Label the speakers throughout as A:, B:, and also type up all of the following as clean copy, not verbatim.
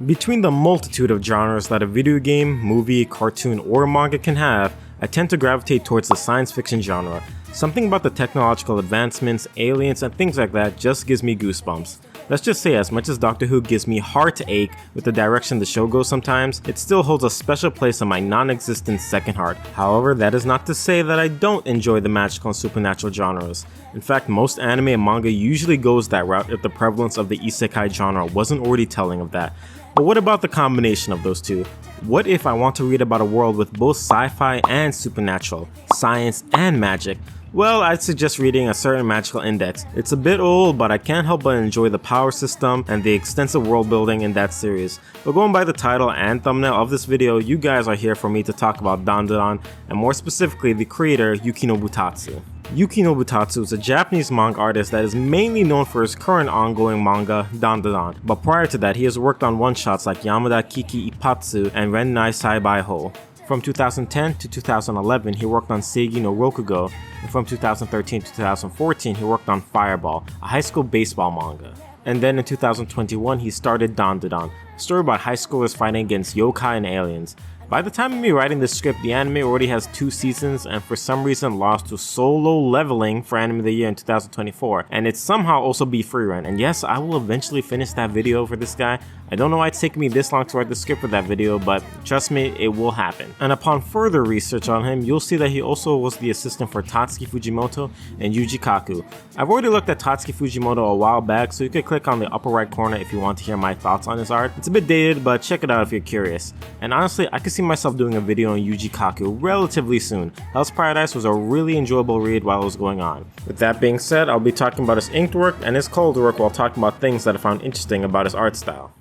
A: Between the multitude of genres that a video game, movie, cartoon, or manga can have, I tend to gravitate towards the science fiction genre. Something about the technological advancements, aliens, and things like that just gives me goosebumps. Let's just say, as much as Doctor Who gives me heartache with the direction the show goes sometimes, it still holds a special place in my non-existent second heart. However, that is not to say that I don't enjoy the magical and supernatural genres. In fact, most anime and manga usually goes that route if the prevalence of the isekai genre wasn't already telling of that. But what about the combination of those two? What if I want to read about a world with both sci-fi and supernatural, science and magic? Well, I'd suggest reading A Certain Magical Index. It's a bit old, but I can't help but enjoy the power system and the extensive world building in that series. But going by the title and thumbnail of this video, you guys are here for me to talk about Dandadan, and more specifically the creator Yukinobu Tatsu. Yukinobu Tatsu is a Japanese manga artist that is mainly known for his current ongoing manga, Dandadan, but prior to that he has worked on one-shots like Yamada Kiki Ippatsu and Rennai Saibaiho. From 2010 to 2011, he worked on Seigi no Rokugo, and from 2013 to 2014, he worked on Fireball, a high school baseball manga. And then in 2021, he started Dandadan, a story about high schoolers fighting against yokai and aliens. By the time of me writing this script, the anime already has 2 seasons and for some reason lost to Solo Leveling for Anime of the Year in 2024, and it's somehow also be free run. And yes, I will eventually finish that video for this guy. I don't know why it's taken me this long to write the script for that video, but trust me, it will happen. And upon further research on him, you'll see that he also was the assistant for Tatsuki Fujimoto and Yuji Kaku. I've already looked at Tatsuki Fujimoto a while back, so you can click on the upper right corner if you want to hear my thoughts on his art. It's a bit dated, but check it out if you're curious. And honestly, I could see myself doing a video on Yuji Kaku relatively soon. Hell's Paradise was a really enjoyable read while it was going on. With that being said, I'll be talking about his inked work and his colored work while talking about things that I found interesting about his art style.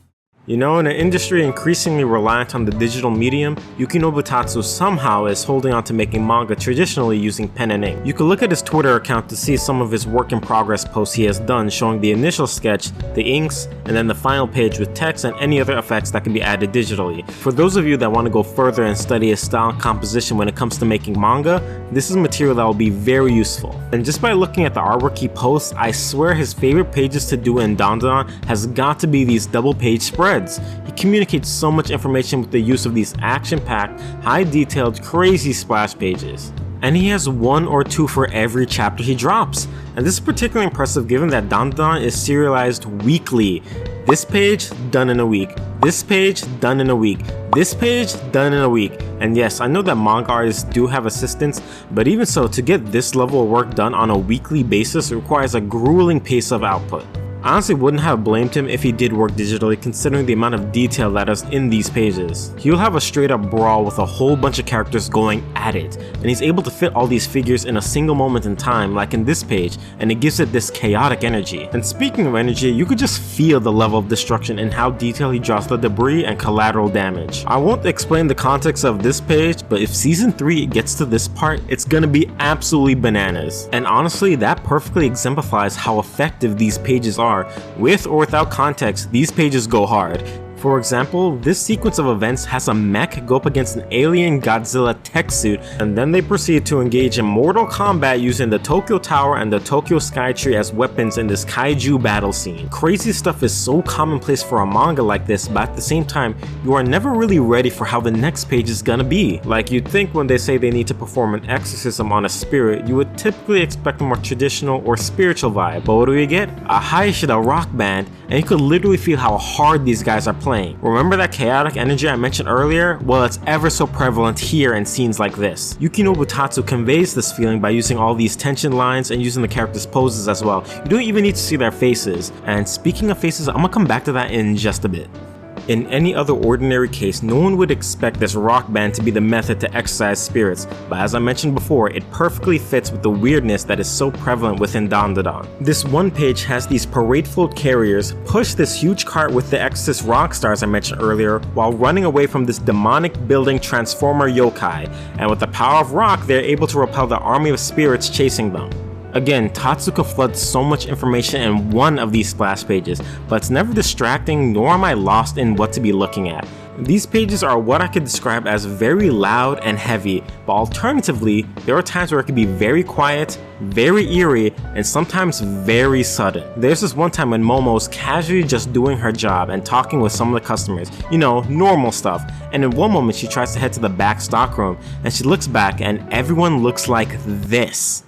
A: You know, in an industry increasingly reliant on the digital medium, Yukinobu Tatsu somehow is holding on to making manga traditionally using pen and ink. You can look at his Twitter account to see some of his work in progress posts he has done showing the initial sketch, the inks, and then the final page with text and any other effects that can be added digitally. For those of you that want to go further and study his style and composition when it comes to making manga, this is material that will be very useful. And just by looking at the artwork he posts, I swear his favorite pages to do in Dandadan has got to be these double page spreads. He communicates so much information with the use of these action-packed, high-detailed, crazy splash pages. And he has 1 or 2 for every chapter he drops. And this is particularly impressive given that Dandadan is serialized weekly. This page, done in a week. This page, done in a week. This page, done in a week. And yes, I know that manga artists do have assistants, but even so, to get this level of work done on a weekly basis requires a grueling pace of output. I honestly wouldn't have blamed him if he did work digitally considering the amount of detail that is in these pages. He'll have a straight up brawl with a whole bunch of characters going at it, and he's able to fit all these figures in a single moment in time like in this page, and it gives it this chaotic energy. And speaking of energy, you could just feel the level of destruction in how detailed he draws the debris and collateral damage. I won't explain the context of this page, but if season 3 gets to this part, it's gonna be absolutely bananas. And honestly, that perfectly exemplifies how effective these pages are. With or without context, these pages go hard. For example, this sequence of events has a mech go up against an alien Godzilla tech suit, and then they proceed to engage in mortal combat using the Tokyo Tower and the Tokyo Skytree as weapons in this kaiju battle scene. Crazy stuff is so commonplace for a manga like this, but at the same time, you are never really ready for how the next page is gonna be. Like you'd think when they say they need to perform an exorcism on a spirit, you would typically expect a more traditional or spiritual vibe, but what do we get? A Hayashida rock band, and you could literally feel how hard these guys are playing. Remember that chaotic energy I mentioned earlier? Well, it's ever so prevalent here in scenes like this. Yukinobu Tatsu conveys this feeling by using all these tension lines and using the characters' poses as well. You don't even need to see their faces. And speaking of faces, I'm gonna come back to that in just a bit. In any other ordinary case, no one would expect this rock band to be the method to exorcise spirits, but as I mentioned before, it perfectly fits with the weirdness that is so prevalent within Dandadan. This one page has these parade float carriers push this huge cart with the Exorcist rock stars I mentioned earlier while running away from this demonic building transformer yokai, and with the power of rock, they're able to repel the army of spirits chasing them. Again, Tatsuka floods so much information in one of these splash pages, but it's never distracting nor am I lost in what to be looking at. These pages are what I could describe as very loud and heavy, but alternatively, there are times where it can be very quiet, very eerie, and sometimes very sudden. There's this one time when Momo's casually just doing her job and talking with some of the customers, you know, normal stuff, and in one moment she tries to head to the back stockroom, and she looks back and everyone looks like this.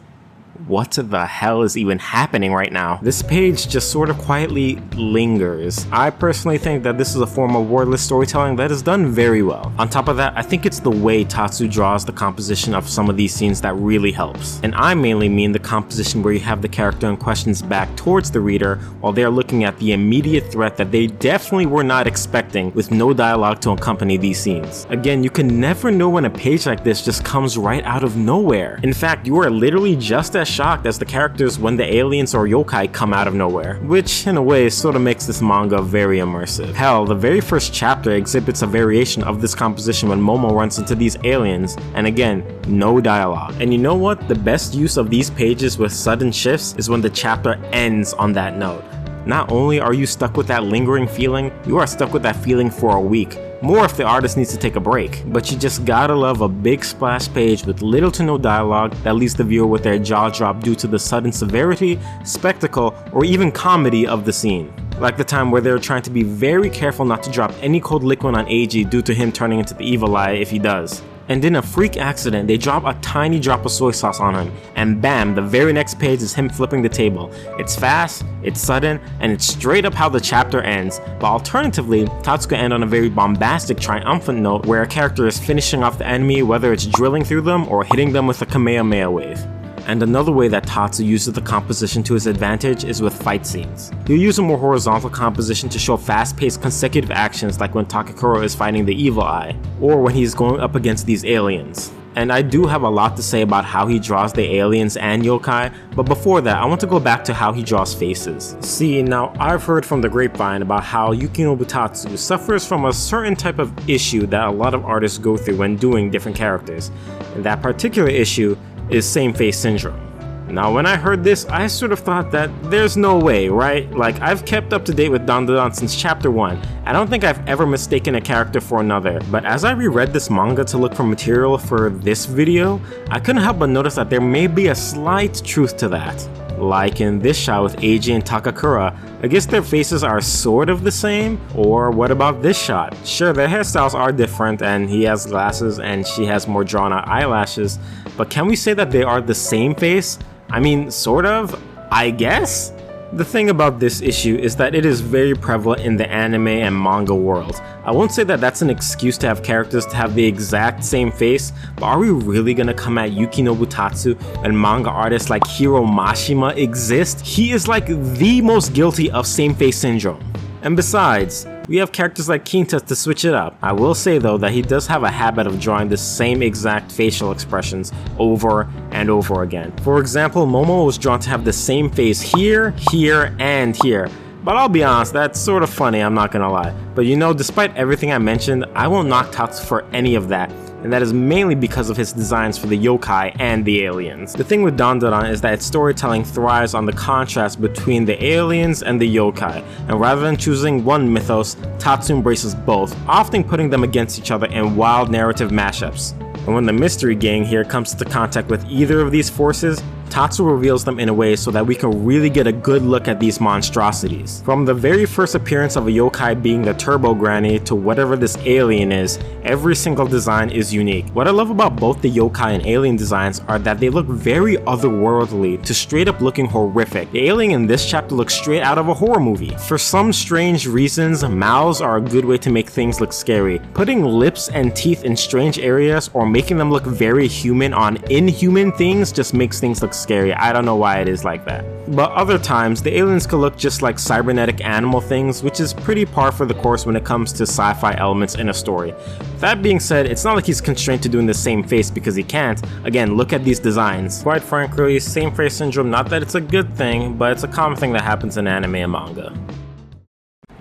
A: What the hell is even happening right now? This page just sort of quietly lingers. I personally think that this is a form of wordless storytelling that is done very well. On top of that, I think it's the way Tatsu draws the composition of some of these scenes that really helps. And I mainly mean the composition where you have the character in question's back towards the reader while they're looking at the immediate threat that they definitely were not expecting, with no dialogue to accompany these scenes. Again, you can never know when a page like this just comes right out of nowhere. In fact, you are literally just as shocked as the characters when the aliens or yokai come out of nowhere, which in a way sort of makes this manga very immersive. Hell, the very first chapter exhibits a variation of this composition when Momo runs into these aliens, and again, no dialogue. And you know what? The best use of these pages with sudden shifts is when the chapter ends on that note. Not only are you stuck with that lingering feeling, you are stuck with that feeling for a week. More if the artist needs to take a break, but you just gotta love a big splash page with little to no dialogue that leaves the viewer with their jaw dropped due to the sudden severity, spectacle, or even comedy of the scene. Like the time where they were trying to be very careful not to drop any cold liquid on Eiji due to him turning into the evil eye if he does. And in a freak accident, they drop a tiny drop of soy sauce on him, and bam, the very next page is him flipping the table. It's fast, it's sudden, and it's straight up how the chapter ends. But alternatively, Tatsu could end on a very bombastic, triumphant note where a character is finishing off the enemy, whether it's drilling through them or hitting them with a Kamehameha wave. And another way that Tatsu uses the composition to his advantage is with fight scenes. He'll use a more horizontal composition to show fast-paced consecutive actions like when Takakura is fighting the evil eye, or when he's going up against these aliens. And I do have a lot to say about how he draws the aliens and yokai, but before that I want to go back to how he draws faces. See, now I've heard from the grapevine about how Yukinobu Tatsu suffers from a certain type of issue that a lot of artists go through when doing different characters, and that particular issue is same face syndrome. Now when I heard this, I sort of thought that there's no way, right? Like, I've kept up to date with Dandadan since chapter 1. I don't think I've ever mistaken a character for another, but as I reread this manga to look for material for this video, I couldn't help but notice that there may be a slight truth to that. Like in this shot with Eiji and Takakura, I guess their faces are sort of the same, or what about this shot? Sure, their hairstyles are different and he has glasses and she has more drawn out eyelashes, but can we say that they are the same face? I mean, sort of, I guess? The thing about this issue is that it is very prevalent in the anime and manga world. I won't say that that's an excuse to have characters to have the exact same face, but are we really gonna come at Yukinobu Tatsu and manga artists like Hiro Mashima exist? He is like the most guilty of same face syndrome. And besides, we have characters like Kinta to switch it up. I will say though that he does have a habit of drawing the same exact facial expressions over and over again. For example, Momo was drawn to have the same face here, here, and here. But I'll be honest, that's sort of funny, I'm not gonna lie. But you know, despite everything I mentioned, I won't knock Tatsu for any of that. And that is mainly because of his designs for the yokai and the aliens. The thing with Dandadan is that its storytelling thrives on the contrast between the aliens and the yokai, and rather than choosing one mythos, Tatsu embraces both, often putting them against each other in wild narrative mashups. And when the mystery gang here comes into contact with either of these forces, Tatsu reveals them in a way so that we can really get a good look at these monstrosities. From the very first appearance of a yokai being the Turbo Granny to whatever this alien is, every single design is unique. What I love about both the yokai and alien designs are that they look very otherworldly to straight up looking horrific. The alien in this chapter looks straight out of a horror movie. For some strange reasons, mouths are a good way to make things look scary. Putting lips and teeth in strange areas or making them look very human on inhuman things just makes things look scary. I don't know why it is like that. But other times, the aliens could look just like cybernetic animal things, which is pretty par for the course when it comes to sci-fi elements in a story. That being said, it's not like he's constrained to doing the same face because he can't. Again, look at these designs. Quite frankly, same face syndrome, not that it's a good thing, but it's a common thing that happens in anime and manga.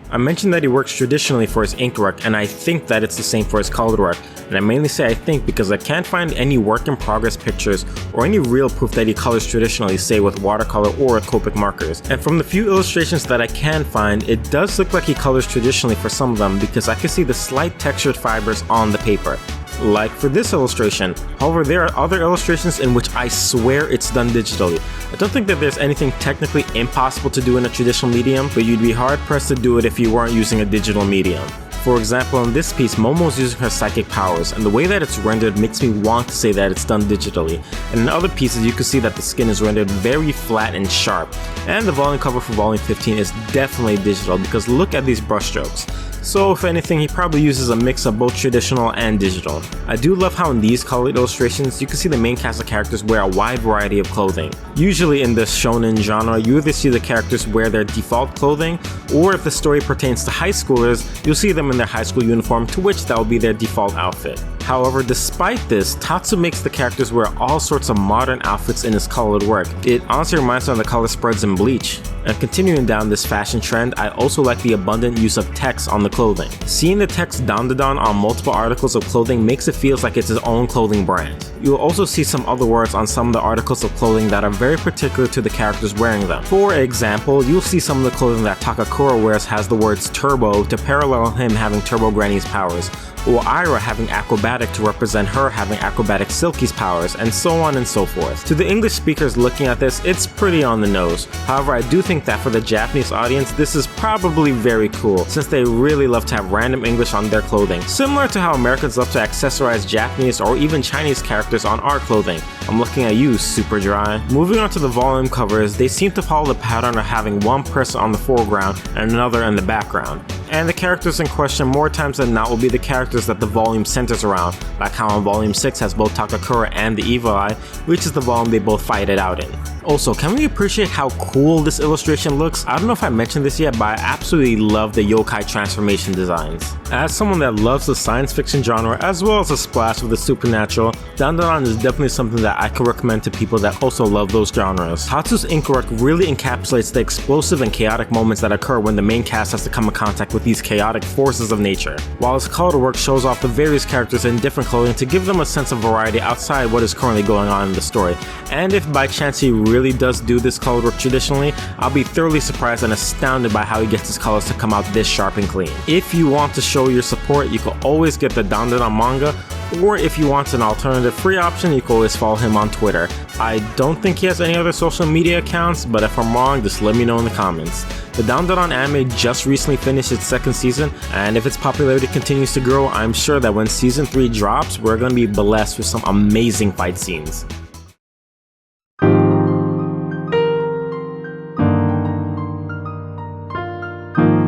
A: I mentioned that he works traditionally for his ink work, and I think that it's the same for his colored work. And I mainly say I think because I can't find any work in progress pictures or any real proof that he colors traditionally, say with watercolor or Copic markers. And from the few illustrations that I can find, it does look like he colors traditionally for some of them because I can see the slight textured fibers on the paper. Like for this illustration. However, there are other illustrations in which I swear it's done digitally. I don't think that there's anything technically impossible to do in a traditional medium, but you'd be hard pressed to do it if you weren't using a digital medium. For example, in this piece, Momo's using her psychic powers, and the way that it's rendered makes me want to say that it's done digitally. And in other pieces, you can see that the skin is rendered very flat and sharp. And the volume cover for volume 15 is definitely digital because look at these brushstrokes. So if anything, he probably uses a mix of both traditional and digital. I do love how in these colored illustrations, you can see the main cast of characters wear a wide variety of clothing. Usually in this shonen genre, you either see the characters wear their default clothing, or if the story pertains to high schoolers, you'll see them in their high school uniform, to which that will be their default outfit. However, despite this, Tatsu makes the characters wear all sorts of modern outfits in his colored work. It honestly reminds me of the color spreads in Bleach. And continuing down this fashion trend, I also like the abundant use of text on the clothing. Seeing the text dandadan on multiple articles of clothing makes it feel like it's his own clothing brand. You'll also see some other words on some of the articles of clothing that are very particular to the characters wearing them. For example, you'll see some of the clothing that Takakura wears has the words turbo to parallel him having Turbo Granny's powers, or Ira having acrobatic to represent her having acrobatic Silky's powers, and so on and so forth. To the English speakers looking at this, it's pretty on the nose. However, I do think that for the Japanese audience, this is probably very cool, since they really love to have random English on their clothing, similar to how Americans love to accessorize Japanese or even Chinese characters on our clothing. I'm looking at you, Super Dry. Moving on to the volume covers, they seem to follow the pattern of having one person on the foreground and another in the background. And the characters in question more times than not will be the characters that the volume centers around, like how in volume 6 has both Takakura and the Evil Eye, which is the volume they both fight it out in. Also, can we appreciate how cool this illustration looks? I don't know if I mentioned this yet, but I absolutely love the yokai transformation designs. As someone that loves the science fiction genre as well as a splash of the supernatural, dandadan is definitely something that I can recommend to people that also love those genres. Tatsu's ink work really encapsulates the explosive and chaotic moments that occur when the main cast has to come in contact with these chaotic forces of nature, while his colored work shows off the various characters in different clothing to give them a sense of variety outside what is currently going on in the story. And if by chance he really does do this colored work traditionally, I'll be thoroughly surprised and astounded by how he gets his colors to come out this sharp and clean. If you want to show your support, you can always get the dandadan manga, or if you want an alternative free option, you can always follow him on Twitter. I don't think he has any other social media accounts, but if I'm wrong, just let me know in the comments. The dandadan anime just recently finished its second season, and if its popularity continues to grow, I'm sure that when season 3 drops, we're going to be blessed with some amazing fight scenes.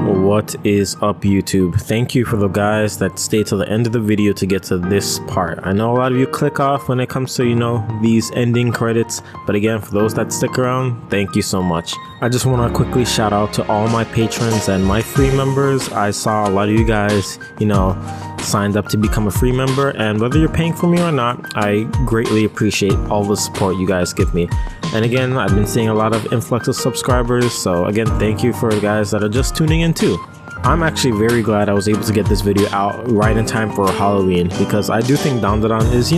A: What is up, YouTube? Thank you for the guys that stay till the end of the video to get to this part. I know a lot of you click off when it comes to, these ending credits, but again, for those that stick around, thank you so much. I just want to quickly shout out to all my patrons and my free members. I saw a lot of you guys, signed up to become a free member, and whether you're paying for me or not, I greatly appreciate all the support you guys give me. And again, I've been seeing a lot of influx of subscribers, so again, thank you for the guys that are just tuning in too. I'm actually very glad I was able to get this video out right in time for Halloween, because I do think dandadan is,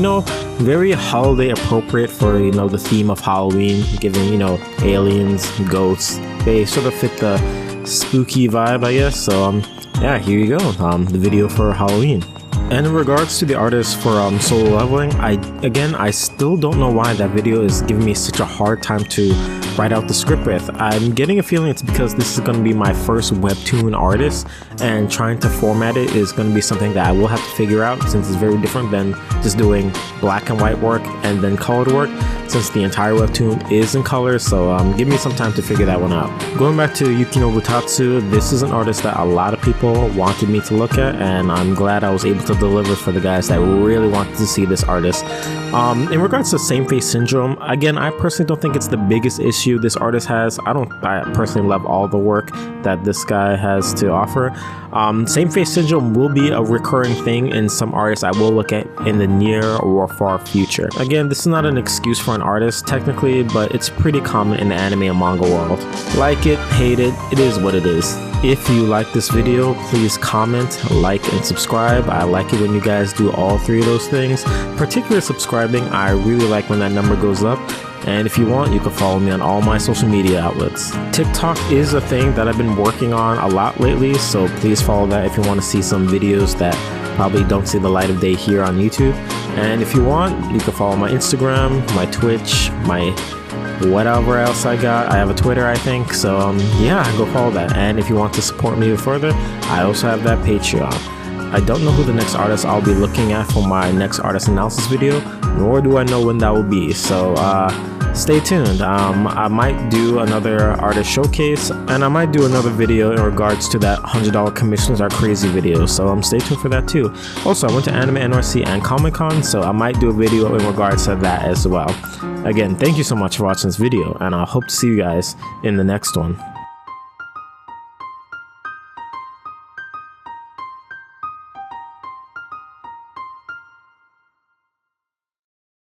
A: very holiday appropriate for, the theme of Halloween, giving, aliens, ghosts. They sort of fit the spooky vibe, I guess, so yeah, here you go, the video for Halloween. And in regards to the artist for solo leveling, I still don't know why that video is giving me such a hard time to write out the script with. I'm getting a feeling it's because this is going to be my first webtoon artist, and trying to format it is going to be something that I will have to figure out, since it's very different than just doing black and white work and then colored work, since the entire webtoon is in color, so give me some time to figure that one out. Going back to Yukinobu Tatsu, this is an artist that a lot of people wanted me to look at, and I'm glad I was able to deliver for the guys that really wanted to see this artist. In regards to same face syndrome, again, I personally don't think it's the biggest issue this artist has. I personally love all the work that this guy has to offer. Same face syndrome will be a recurring thing in some artists I will look at in the near or far future. Again, this is not an excuse for an artist technically, but it's pretty common in the anime and manga world. Like it, hate it, it is what it is. If you like this video, please comment, like, and subscribe. I like it when you guys do all three of those things. Particularly subscribing, I really like when that number goes up. And if you want, you can follow me on all my social media outlets. TikTok is a thing that I've been working on a lot lately, so please follow that if you want to see some videos that probably don't see the light of day here on YouTube. And if you want, you can follow my Instagram, my Twitch, my whatever else I got. I have a Twitter, I think, so yeah, go follow that. And if you want to support me even further, I also have that Patreon. I don't know who the next artist I'll be looking at for my next artist analysis video, nor do I know when that will be, so stay tuned. I might do another artist showcase, and I might do another video in regards to that $100 commissions are crazy video, so stay tuned for that too. Also, I went to Anime NYC and Comic Con, so I might do a video in regards to that as well. Again, thank you so much for watching this video, and I hope to see you guys in the next one.